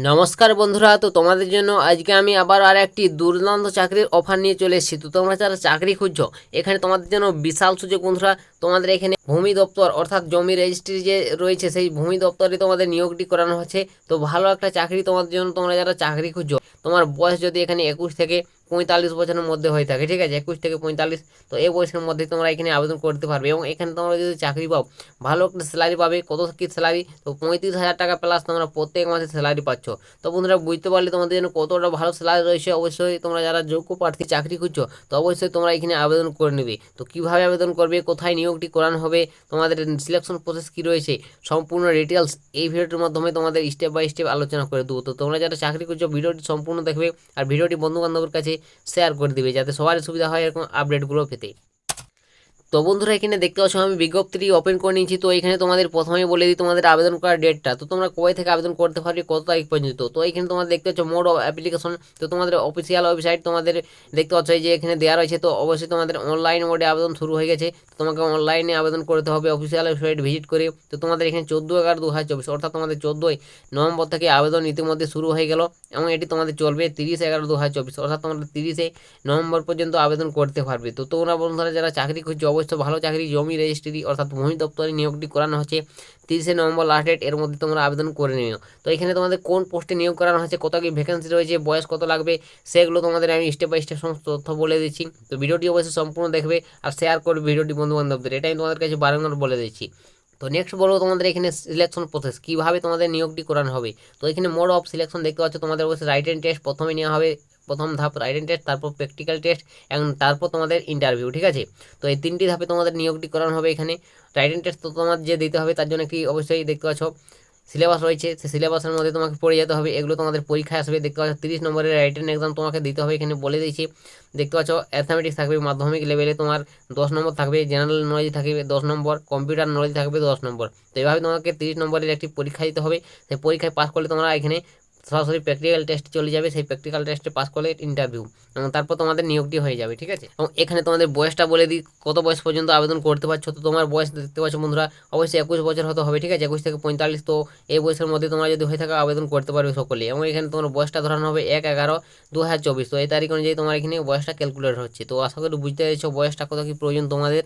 নমস্কার বন্ধুরা, তো তোমাদের জন্য আজকে আমি আবার আর একটি দুর্দান্ত চাকরির অফার নিয়ে চলে এসেছি। তো তোমরা যারা চাকরি খুঁজছো, এখানে তোমাদের জন্য বিশাল সুযোগ বন্ধুরা। তোমাদের এখানে ভূমি দপ্তর অর্থাৎ জমি রেজিস্ট্রি যে রয়েছে, সেই ভূমি দপ্তরে তোমাদের নিয়োগটি করানো হচ্ছে। তো ভালো একটা চাকরি তোমাদের জন্য। তোমরা যারা চাকরি খুঁজছো, তোমার বয়স যদি এখানে 21 থেকে 45 বছরের মধ্যে হয়ে থাকে, ঠিক আছে, 21 থেকে 45, তো এই বয়সের মধ্যে তোমরা এখানে আবেদন করতে পারবে। এবং এখানে তোমরা যদি চাকরি পাও, ভালো একটা স্যালারি পাবে। কত কি স্যালারি? তো 35,000 টাকা প্লাস তোমরা প্রত্যেক মাসে স্যালারি পাচ্ছ। তো বন্ধুরা, বুঝতে পারলে তোমাদের জন্য কতটা ভালো স্যালারি রয়েছে। অবশ্যই তোমরা যারা যোগ্য প্রার্থী চাকরি খুঁজছো, তো অবশ্যই তোমরা এখানে আবেদন করে নেবে। তো কীভাবে আবেদন করবে, কোথায় নিয়োগটি করানো হবে, তোমাদের সিলেকশন প্রসেস কী রয়েছে, সম্পূর্ণ ডিটেলস এই ভিডিওটির মাধ্যমে তোমাদের স্টেপ বাই স্টেপ আলোচনা করে দেবো। তো তোমরা যারা চাকরি করছো, ভিডিওটি সম্পূর্ণ দেখবে আর ভিডিওটি বন্ধুবান্ধবের কাছে শেয়ার করে দিবে, যাতে সবারই সুবিধা হয় এরকম আপডেটগুলো পেতে। তো বন্ধুরা, এখানে দেখতে পাচ্ছ আমি বিজ্ঞপ্তিটি ওপেন করে নিয়েছি। তো এখানে তোমাদের প্রথমেই বলে দিই তোমাদের আবেদন করার ডেটটা। তো তোমরা কবে থেকে আবেদন করতে পারবে, কত তারিখ পর্যন্ত। তো এখানে তোমরা দেখতে পাচ্ছ মোড অফ অ্যাপ্লিকেশন। তো তোমাদের অফিসিয়াল ওয়েবসাইট তোমাদের দেখতে পাচ্ছ এই যে এখানে দেওয়া রয়েছে। তো অবশ্যই তোমাদের অনলাইন মোডে আবেদন শুরু হয়ে গেছে। তো তোমাকে অনলাইনে আবেদন করতে হবে অফিসিয়াল ওয়েবসাইট ভিজিট করে। তো তোমাদের এখানে 14/11/2024 অর্থাৎ তোমাদের 14ই নভেম্বর থেকে আবেদন ইতিমধ্যে শুরু হয়ে গেল। এবং এটি তোমাদের চলবে 30/11/2024 অর্থাৎ তোমরা 30 নভেম্বর পর্যন্ত আবেদন করতে পারবে। তো তোমরা বন্ধুরা যারা চাকরি খুঁজছো, অবশ্যই ভালো চাকরি জমি রেজিস্ট্রি অর্থাৎ ভূমি দপ্তরে নিয়োগটি করানো হচ্ছে। 30 নভেম্বর লাস্ট ডেট, এর মধ্যে তোমরা আবেদন করে নিও। তো এখানে তোমাদের কোন পোস্টে নিয়োগ করানো হচ্ছে, কত কি ভ্যাকেন্সি রয়েছে, বয়স কত লাগবে, সেগুলো তোমাদের আমি স্টেপ বাই স্টেপ সমস্ত তথ্য বলে দিচ্ছি। তো ভিডিওটি অবশ্যই সম্পূর্ণ দেখবে আর শেয়ার করবে ভিডিওটি বন্ধুবান্ধবদের, এটাই তোমাদের কাছে বারবার বলে দিচ্ছি। তো নেক্সট বলবো তোমাদের এখানে সিলেকশন প্রসেস কীভাবে তোমাদের নিয়োগটি করানো হবে। তো এখানে মোড অফ সিলেকশন দেখতে পাচ্ছ। তোমাদের অবশ্যই রাইট অ্যান্ড টেস্ট প্রথমে নেওয়া হবে, প্রথম ধাপ রাইট অ্যান্ড টেস্ট, তারপর প্র্যাকটিক্যাল টেস্ট এবং তারপর তোমাদের ইন্টারভিউ, ঠিক আছে। তো এই 3টি ধাপে তোমাদের নিয়োগটি করানো হবে। এখানে রাইট অ্যান্ড টেস্ট তো তোমার যে দিতে হবে, তার জন্য কি অবশ্যই দেখতে পাচ্ছ সিলেবাস রয়েছে, সেই সিলেবাসের মধ্যে তোমাকে পড়ে যেতে হবে। এগুলো তোমাদের পরীক্ষায় আসবে। দেখতে পাচ্ছ 30 নম্বরের রাইটেন এক্সাম তোমাকে দিতে হবে, এখানে বলে দিয়েছি। দেখতে পাচ্ছ অ্যাথমেটিক্স থাকবে মাধ্যমিক লেভেলে তোমার 10 নম্বর থাকবে, জেনারেল নলেজ থাকবে 10 নম্বর, কম্পিউটার নলেজ থাকবে 10 নম্বর। তো এইভাবে তোমাকে 30 নম্বরের একটি পরীক্ষা দিতে হবে। সেই পরীক্ষায় পাস করলে তোমরা এখানে সরাসরি প্র্যাকটিক্যাল টেস্টে চলে যাবে। সেই প্র্যাকটিক্যাল টেস্টে পাস করলে ইন্টারভিউ এবং তারপর তোমাদের নিয়োগটি হয়ে যাবে, ঠিক আছে। এবং এখানে তোমাদের বয়সটা বলে দিই, কত বয়স পর্যন্ত আবেদন করতে পারছো। তো তোমার বয়স দেখতে পাচ্ছ বন্ধুরা, অবশ্যই 21 বছর হতে হবে, ঠিক আছে, 21 থেকে 45। তো এই বয়সের মধ্যে তোমরা যদি হয়ে থাকো আবেদন করতে পারবে সকলে। এবং এখানে তোমার বয়সটা ধরানো হবে 1/11/2024। তো এই তারিখ অনুযায়ী তোমার এখানে বয়সটা ক্যালকুলেট হচ্ছে। তো আশা করি বুঝতে পেরেছো বয়সটা কত কি প্রয়োজন তোমাদের।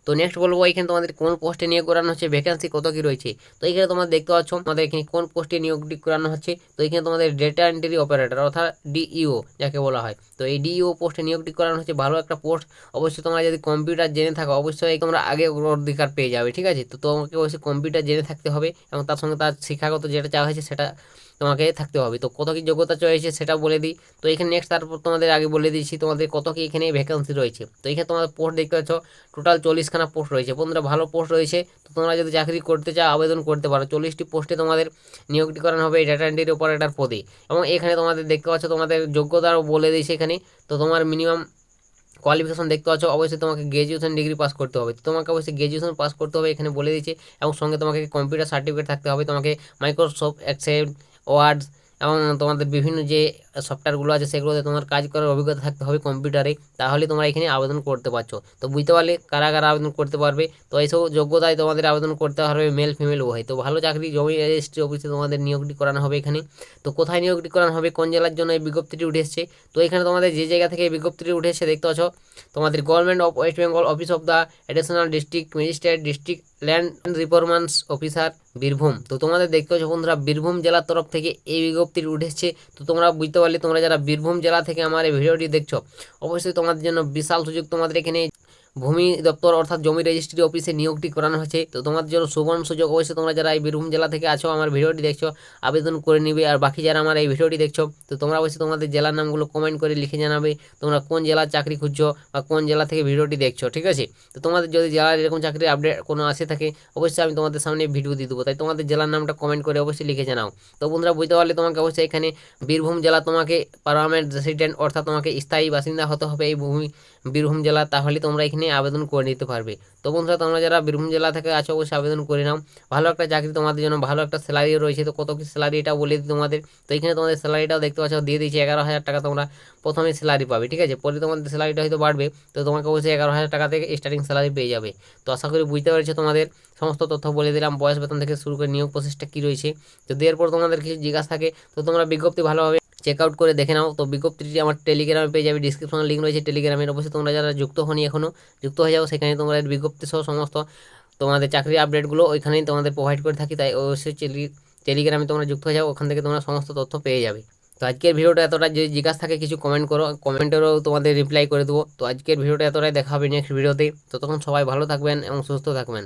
তো নেক্সট বলবো এখানে তোমাদের কোন পোস্টে নিয়োগ করানো হচ্ছে, ভ্যাকেন্সি কত কি রয়েছে। তো এখানে তোমরা দেখতে পাচ্ছ আমাদের এখানে কোন পোস্টে নিয়োগটি করানো হচ্ছে। তো এখানে তোমাদের ডেটা এন্ট্রি অপারেটর অর্থাৎ ডিইও যাকে বলা হয়। তো এই ডিইও পোস্টে নিয়োগটি করানো হচ্ছে, ভালো একটা পোস্ট। অবশ্যই তোমরা যদি কম্পিউটার জেনে থাকো, অবশ্যই তোমরা আগে অধিকার পেয়ে যাবে, ঠিক আছে। তো তোমাকে অবশ্যই কম্পিউটার জেনে থাকতে হবে এবং তার সঙ্গে তার শিক্ষাগত যেটা চাওয়া হয়েছে সেটা তোমাকে থাকতে হবে। তো কত কি যোগ্যতা চাইছে সেটা বলে দিই। তো এখানে নেক্সট তারপর তোমাদের আগে বলে দিচ্ছি তোমাদের কত কি এখানে ভ্যাকেন্সি রয়েছে। তো এখানে তোমাদের পোস্ট দেখতে পাচ্ছ টোটাল 40খানা পোস্ট রয়েছে বন্ধুরা, ভালো পোস্ট রয়েছে। তো তোমরা যদি চাকরি করতে চাও আবেদন করতে পারো। 40টি পোস্টে তোমাদের নিয়োগটি করানো হবে ডেটা এন্ট্রি অপারেটর পদে। এবং এখানে তোমাদের দেখতে পাচ্ছ তোমাদের যোগ্যতাও বলে দিয়েছে এখানে। তো তোমার মিনিমাম কোয়ালিফিকেশন দেখতে পাচ্ছ, অবশ্যই তোমাকে গ্র্যাজুয়েশন ডিগ্রি পাস করতে হবে। তোমাকে অবশ্যই গ্র্যাজুয়েশন পাস করতে হবে এখানে বলে দিয়েছে। এবং সঙ্গে তোমাকে কম্পিউটার সার্টিফিকেট থাকতে হবে, তোমাকে মাইক্রোসফট এক্সেল, ওয়ার্ড এবং তোমাদের বিভিন্ন যে সফটওয়্যারগুলো আছে সেগুলোতে তোমার কাজ করার অভিজ্ঞতা থাকতে হবে কম্পিউটারে, তাহলে তোমরা এখানে আবেদন করতে পারছো। তো বুঝতে পারলে কারা কারা আবেদন করতে পারবে। তো এইসব যোগ্যতায় তোমাদের আবেদন করতে হবে, মেল ফিমেল উভয়। তো ভালো চাকরি জমি রেজিস্ট্রি অফিসে তোমাদের নিয়োগটি করানো হবে এখানে। তো কোথায় নিয়োগটি করানো হবে, কোন জেলার জন্য এই বিজ্ঞপ্তিটি উঠে এসেছে। তো এখানে তোমাদের যে জায়গা থেকে এই বিজ্ঞপ্তিটি উঠে এসেছে দেখতে পাচ্ছ তোমাদের government of West Bengal office of the additional district magistrate district land reforms officer Birbhum. তো তোমাদের দেখতে পাচ্ছ বন্ধুরা বীরভূম জেলার তরফ থেকে এই বিজ্ঞপ্তিটি উঠেছে। তো তোমরা বুঝতে পারলে তোমরা যারা বীরভূম জেলা থেকে আমার এই ভিডিওটি দেখছো, অবশ্যই তোমাদের জন্য বিশাল সুযোগ। তোমাদের এখানে ভূমি দপ্তর অর্থাৎ জমি রেজিস্ট্রি অফিসে নিয়োগটি করানো হয়েছে। তো তোমাদের জন্য সুবর্ণ সুযোগ। অবশ্যই তোমরা যারা এই বীরভূম জেলা থেকে আছো আমার ভিডিওটি দেখছো আবেদন করে নিবে। আর বাকি যারা আমার এই ভিডিওটি দেখছো, তো তোমরা অবশ্যই তোমাদের জেলার নামগুলো কমেন্ট করে লিখে জানাবে তোমরা কোন জেলার চাকরি খুঁজছো বা কোন জেলা থেকে ভিডিওটি দেখছো, ঠিক আছে। তো তোমাদের যদি জেলার এরকম চাকরির আপডেট কোনো আসে থাকে, অবশ্যই আমি তোমাদের সামনে ভিডিও দিয়ে দেবো। তাই তোমাদের জেলার নামটা কমেন্ট করে অবশ্যই লিখে জানাও। তো বন্ধুরা বুঝতে পারলে তোমাকে অবশ্যই এখানে বীরভূম জেলা তোমাকে পার্মানেন্ট রেসিডেন্ট অর্থাৎ তোমাকে স্থায়ী বাসিন্দা হতে হবে এই বীরভূম জেলা, তাহলে তোমরা এখানে এখানে আবেদন করে নিতে পারবে। তো বন্ধুরা তোমরা যারা বীরভূম জেলা থেকে আছো অবশ্যই আবেদন করে নাও। ভালো একটা চাকরি তোমাদের জন্য, ভালো একটা স্যালারিও রয়েছে। তো কত কি স্যালারি এটা বলে দিই তোমাদের। তো এখানে তোমাদের স্যালারিটাও দেখতে পাচ্ছ দিয়ে দিয়েছি 11,000 টাকা তোমরা প্রথমে স্যালারি পাবে, ঠিক আছে। পরে তোমাদের স্যালারিটা হয়তো বাড়বে, তো তোমাকে অবশ্যই 11,000 টাকা থেকে স্টার্টিং স্যালারি পেয়ে যাবে। তো আশা করি বুঝতে পেরেছো, তোমাদের সমস্ত তথ্য বলে দিলাম, বয়স বেতন থেকে শুরু করে নিয়োগ প্রসেসটা কী রয়েছে। যদি এরপর তোমাদের কিছু জিজ্ঞাসা থাকে তো তোমরা বিজ্ঞপ্তি ভালোভাবে চেক আউট করে দেখে নাও। তো বিজ্ঞপ্তিটি আমার টেলিগ্রামে পেয়ে যাবে, ডিসক্রিপশনে লিঙ্ক রয়েছে টেলিগ্রামের। অবশ্যই তোমরা যারা যুক্ত হনি এখনও যুক্ত হয়ে যাও, সেখানে তোমরা বিজ্ঞপ্তি সহ সমস্ত তোমাদের চাকরির আপডেটগুলো ওইখানেই তোমাদের প্রোভাইড করে থাকি। তাই অবশ্যই টেলিগ্রামে তোমরা যুক্ত হয়ে যাও, ওখান থেকে তোমরা সমস্ত তথ্য পেয়ে যাবে। তো আজকের ভিডিওটা এতটা, যদি জিজ্ঞাসা থাকে কিছু কমেন্ট করো, কমেন্টেরও তোমাদের রিপ্লাই করে দেবো। তো আজকের ভিডিওটা এতটাই, দেখা হবে নেক্সট ভিডিওতে। ততক্ষণ সবাই ভালো থাকবেন এবং সুস্থ থাকবেন।